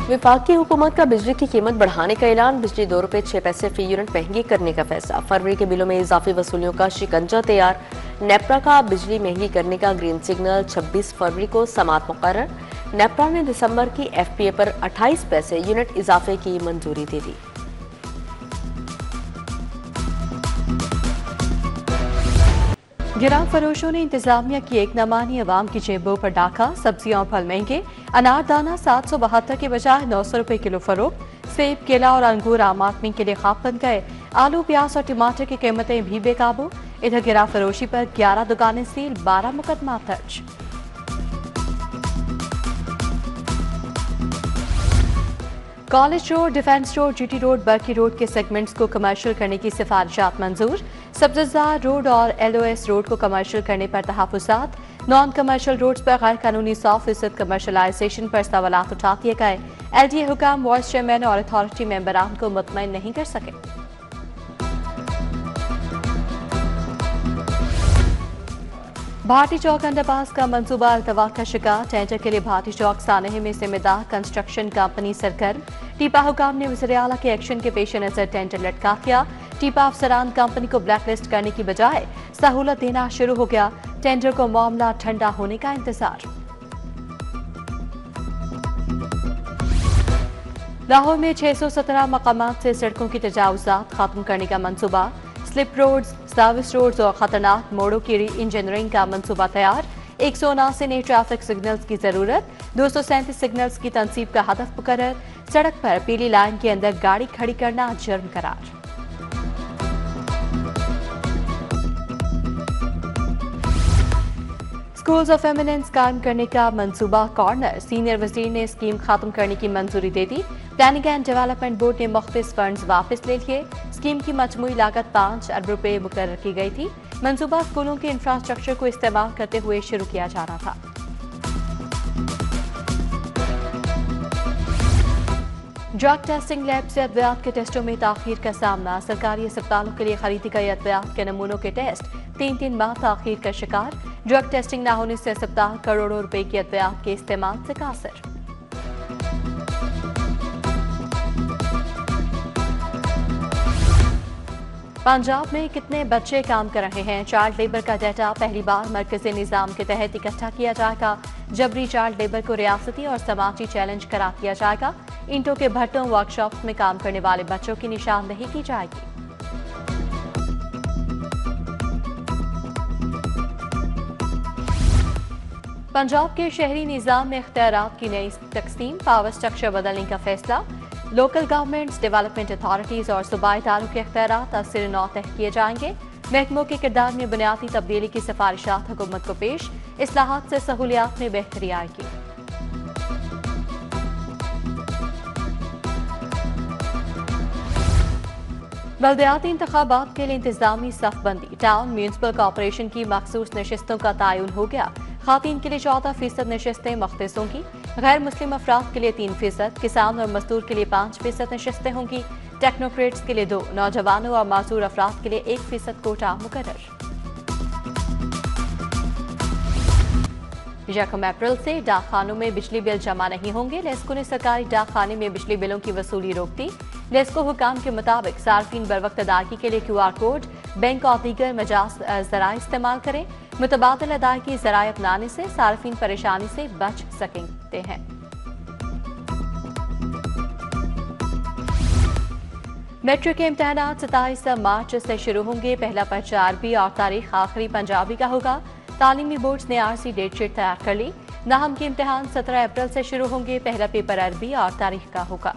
वफाकी हुकूमत का बिजली की कीमत बढ़ाने का ऐलान। बिजली ₹2.06 फी यूनिट महंगी करने का फैसला। फरवरी के बिलों में इजाफी वसूलियों का शिकंजा तैयार। नेपरा का बिजली महंगी करने का ग्रीन सिग्नल। 26 फरवरी को समात मुकर्रर। नेपरा ने दिसंबर की FPA पर 28 पैसे यूनिट इजाफे की मंजूरी दे दी। गिराम फरोशों ने इंतजामिया की एक न मानी, अवाम की जेबों पर डाका। सब्जियां और फल महंगे। अनारदाना 772 के बजाय 900 रुपए किलो फरोख्त। सेब, केला और अंगूर आम आदमी के लिए ख्वाब बन गए। आलू, प्याज और टमाटर की कीमतें भी बेकाबू। इधर गिराम फरोशी पर 11 दुकानें सील, 12 मुकदमा दर्ज। College road, defence road, GT road, Barki road के सेगमेंट्स को कमर्शियल करने की सिफारिशात मंजूर। सब्जजार रोड और LOS रोड को कमर्शियल करने पर तहफुजात। नॉन कमर्शियल रोड्स पर गैर कानूनी 100% कमर्शलाइजेशन पर सवालात उठा दिए गए। LDA हुकाम वाइस चेयरमैन और अथॉरिटी मेंबरान को मुतमईन नहीं कर सके। भाटी चौक अंडरपास का मंसूबा अल्तवा का शिकार। टेंडर के लिए भाटी चौक सानहे में जिम्मेदार कंस्ट्रक्शन कंपनी सरगर्म। टीपा हुकाम ने वज़ीर आला के एक्शन के पेश नजर टेंडर लटका दिया। टीपा अफसरान कंपनी को ब्लैकलिस्ट करने की बजाय सहूलत देना शुरू हो गया। टेंडर को मामला ठंडा होने का इंतजार। लाहौर में 617 मकामात से सड़कों की तजावुजात खत्म करने का मंसूबा। स्लिप रोड्स, सर्विस रोड्स और खतरनाक मोड़ों की री इंजीनियरिंग का मंसूबा तैयार। 179 नए ट्रैफिक सिग्नल्स की जरूरत। 237 सिग्नल्स की तनसीब का हदफ मुकर्रर। सड़क पर पीली लाइन के अंदर गाड़ी खड़ी करना जुर्म करार। स्कूल्स ऑफ एमिनेंस कायम करने का मंसूबा। कॉर्नर, सीनियर वजीर ने स्कीम खत्म करने की मंजूरी दे दी। प्लानिंग एंड डेवलपमेंट बोर्ड ने मुख्तलिफ फंड्स वापस ले लिए। स्कीम की मजमूई लागत 5 अरब रुपए मुकर्रर की गई थी। मंसूबा स्कूलों के इंफ्रास्ट्रक्चर को इस्तेमाल करते हुए शुरू किया जाना था। ड्रग टेस्टिंग लैब से अद्वियात के टेस्टों में ताखीर का सामना। सरकारी अस्पतालों के लिए खरीदी गई अद्वियात के नमूनों के टेस्ट 3 माह ताखीर का शिकार। ड्रग टेस्टिंग न होने से अस्पताल करोड़ों रुपए की अद्वियात के इस्तेमाल से कासिर। पंजाब में कितने बच्चे काम कर रहे हैं? चाइल्ड लेबर का डाटा पहली बार मरकजी निजाम के तहत इकट्ठा किया जाएगा। जबरी चाइल्ड लेबर को रियासती और समाजी चैलेंज करार दिया जाएगा। ईंटों के भट्टों, वर्कशॉप में काम करने वाले बच्चों की निशानदेही की जाएगी। पंजाब के शहरी निजाम में इख्तियारात की नई तकसीम। पावर स्ट्रक्चर बदलने का फैसला। लोकल गवर्नमेंट्स, डेवलपमेंट अथॉरिटीज और सूबाई इदारों के इख्तियारात असर नौ तय किए जाएंगे। महकमों के किरदार में बुनियादी तब्दीली की सिफारिशात हुकूमत को पेश। इस्लाहात से सहूलियात में बेहतरी आएगी। बल्दियाती इंतखाबात के लिए इंतजामी सफबंदी। टाउन म्यूनिसिपल कॉर्पोरेशन की मखसूस नशिस्तों का तयन हो गया। खातीन के लिए 14% नशिस्तें मख्तसों की। गैर मुस्लिम अफराद के लिए 3%, किसान और मजदूर के लिए 5% नशिस्तें होंगी। टेक्नोक्रेट्स के लिए 2, नौजवानों और माजूर अफराद के लिए 1% कोटा मुकर्रर। 1 अप्रैल से डाकखानों में बिजली बिल जमा नहीं होंगे। लेस्को ने सरकारी डाकखाने में बिजली बिलों की वसूली रोक दी। लेस्को हुकाम के मुताबिक सार्फिन बरवक्त अदायगी के लिए QR कोड, बैंक और दीगर मजाज जराए इस्तेमाल करें। मुतबादिल अदायगी जराए अपनाने से सार्फिन परेशानी से बच सकते हैं। मेट्रिक के इम्तहानात 27 मार्च से शुरू होंगे। पहला पर्चा अरबी और तारीख आखिरी पंजाबी का होगा। तालीमी बोर्ड ने RC डेटशीट तैयार कर ली। नाहम के इम्तिहान 17 अप्रैल से शुरू होंगे। पहला पेपर अरबी और तारीख का होगा।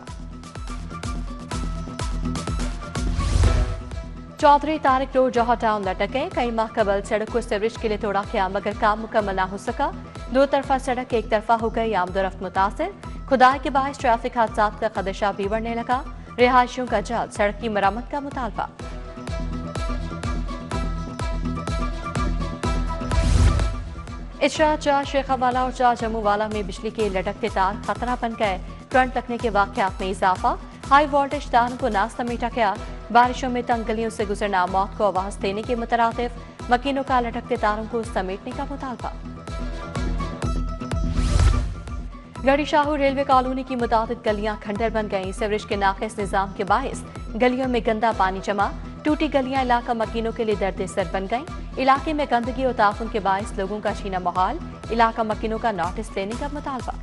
चौधरी तारिक रोड जौहर टाउन लटके। कई माह कबल सड़क को सीवरेज के लिए तोड़ा गया मगर काम मुकम्मल न हो सका। 2 तरफा सड़क एक तरफा हो गई। आमदोरफ्त मुतासिर। खुदाई के बायस ट्रैफिक हादसात का खदशा भी बढ़ने लगा। रिहायशियों का जल्द सड़क की मरम्मत का मुतालबा। इशरा चार शेखावाला और चार जम्मूवाला में बिजली के लटकते तार खतरा बन गए। करंट लगने के वाकयात में इजाफा। हाई वोल्टेज तारों को ना समेटा गया। बारिशों में तंग गलियों से गुजरना मौत को आवाज देने के मुतरातिफ। मकीनों का लटकते तारों को समेटने का मुतालबा। गढ़ी शाहू रेलवे कॉलोनी की मुताबिक गलियां खंडर बन गईं। सीवरेज के नाकिस निजाम के बायस गलियों में गंदा पानी जमा, टूटी गलियां इलाका मकीनों के लिए दर्द सर बन गईं। इलाके में गंदगी और ताफुन के बायस लोगों का छीना माहौल, इलाका मकीनों का नोटिस लेने का मुतालबा।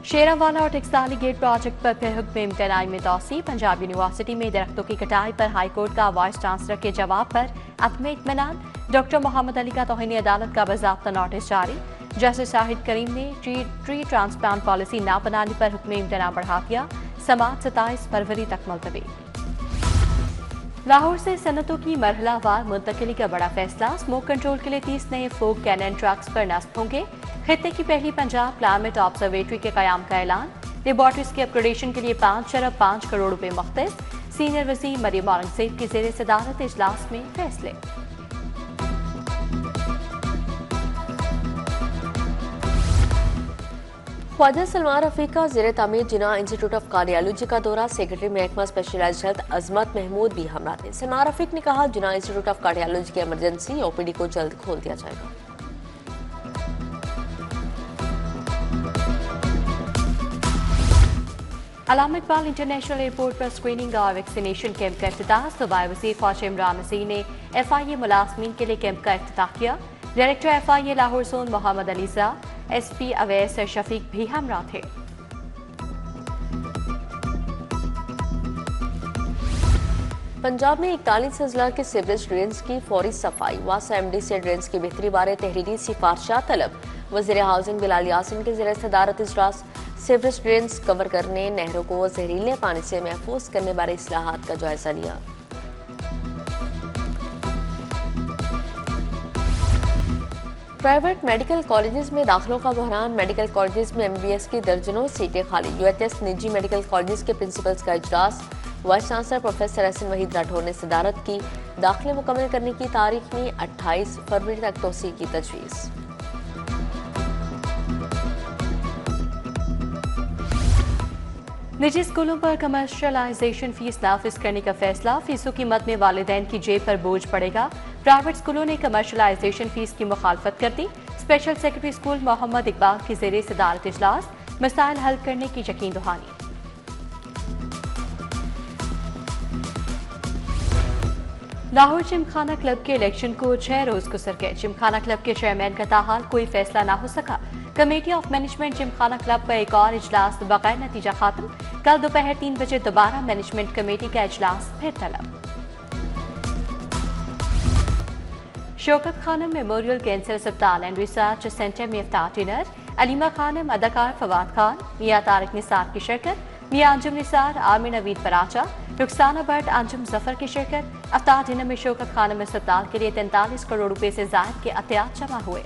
शेरावाला और टेक्साली गेट प्रोजेक्ट पर फिर हुक्म इम्तनाई में तौसी। पंजाब यूनिवर्सिटी में दरख्तों की कटाई पर हाईकोर्ट का वाइस चांसलर के जवाब पर अदम इत्मीनान। डॉक्टर मोहम्मद अली का तौहीन अदालत का बाज़ाब्ता नोटिस जारी। जस्टिस शाहिद करीम ने ट्री ट्रांसप्लांट पॉलिसी न बनाने पर हुक्म इम्तना बढ़ा दिया। समाअत 27 फरवरी तक मुलतवी। लाहौर से सनतों की मरहलावार मुंतकिली का बड़ा फैसला। स्मोक कंट्रोल के लिए 30 नए फोक कैनन ट्रक्स पर नस्ब होंगे। खित्ते की पहली पंजाब क्लाइमेट ऑब्जर्वेटरी के कयाम का ऐलान। लेबॉर्टरीज की अपग्रेडेशन के लिए 5 करोड़ रुपए मुख्तस। सीनियर वज़ीर मरियम औरंगज़ेब की ज़ेर सदारत इजलास में फैसले। ख्वाजा सलमान रफीक का ज़ेर तामीर जिना इंस्टीट्यूट ऑफ कार्डियोलॉजी का दौरा। सेक्रेटरी महकमा स्पेशलाइज्ड हेल्थ अजमत महमूद भी हमरा थे। सलमान रफीक ने कहा, जिना इंस्टीट्यूट ऑफ कार्डियोलॉजी की इमरजेंसी ओपीडी को जल्द खोल दिया जाएगा। अलामा इकबाल इंटरनेशनल एयरपोर्ट पर स्क्रीनिंग और वैक्सीनेशन कैंप का इफ्तिताह। सूबाई वज़ीर ख्वाजा इमरान नसीर ने FIA मुलाजमीन के लिए कैंप का इफ्तिताह किया। Director FIA Lahore zone Mohammad Ali Shah, SP Awais Shafiq भी हमरा थे। पंजाब में 41 अजला के सीवरेज ड्रेन्स की फौरी सफाई। वासा MD से ड्रेन्स की बेहतरी बारे तहरीरी सिफारिशात तलब। वज़ीर हाउसिंग बिलाल यासिन के ज़ेर सदारत इजलास। सीवरेज ड्रेन्स कवर करने, नहरों को जहरीले पानी से महफूज करने बारे इस्लाहात का जायजा लिया। प्राइवेट मेडिकल कॉलेजेस में दाखिलों का बहरान। मेडिकल कॉलेजेस में MBBS की दर्जनों सीटें खाली। UHS निजी मेडिकल कॉलेजेस के प्रिंसिपल्स का इजलास। Vice chancellor professor Hassan Waheed Rathore ने सदारत की। दाखिले मुकम्मल करने की तारीख में 28 फरवरी तक तोसी की तजवीज़। निजी स्कूलों पर कमर्शलाइजेशन फीस नाफिज करने का फैसला। फीसों की मद में वालिदैन की जेब पर बोझ पड़ेगा। प्राइवेट स्कूलों ने कमर्शलाइजेशन फीस की मुखालफत कर दी। Special secretary school Mohammad Iqbal की ज़ेर सदारत इजलास। मसाइल हल करने की यकीन दहानी। लाहौर जिमखाना क्लब के इलेक्शन को 6 रोज गुजर गए। जिमखाना क्लब के चेयरमैन का ताहाल कोई फैसला ना हो सका। Committee of management Gymkhana club का एक और इजलास बगैर नतीजा खात्म। कल दोपहर 3 बजे दोबारा मैनेजमेंट कमेटी का इजलास फिर तलब। शौकत खानम मेमोरियल कैंसर अस्पताल एंड रिसर्च सेंटर में इफ्तार डिनर। अलीमा खानम, अदाकार फवाद खान, मियां तारिक निसार की शिरकत। मियां अंजुम निसार, आमिर नवीद पराचा, रुखसाना भट्ट, अंजुम जफर की शिरकत। इफ्तार डिनर में शौकत खानम अस्पताल के लिए 43 करोड़ रुपए से जायद के अतियात जमा हुए।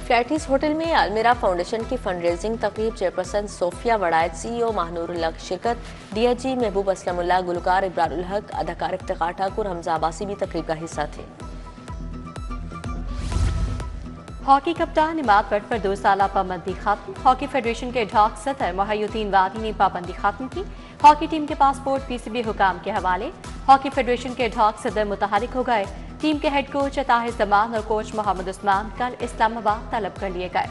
फ्लैटिस होटल में अलमीरा फाउंडेशन की फंड रेजिंग तकरीब। चेयरपर्सन सोफिया वड़ायत, CEO महानूरुल्लाह की शिरकत। DIG महबूब असलमुल्लाह, गुलकार इब्रारुल हक, अदाकार इफ्तिखार ठाकुर, हमजा अब्बासी भी तकरीब का हिस्सा थे। हॉकी कप्तान इमाद भट्ट पर 2 साल पाबंदी खत्म। हॉकी फेडरेशन के ढाक सदर मोहयुद्दीन वादी ने पाबंदी खत्म की। हॉकी टीम के पासपोर्ट PCB हुकाम के हवाले। हॉकी फेडरेशन के ढाक सदर मुतहरिक हो गए। टीम के हेड कोच अताहिर जमान और कोच मोहम्मद उस्मान कल इस्लामाबाद तलब कर लिए गए।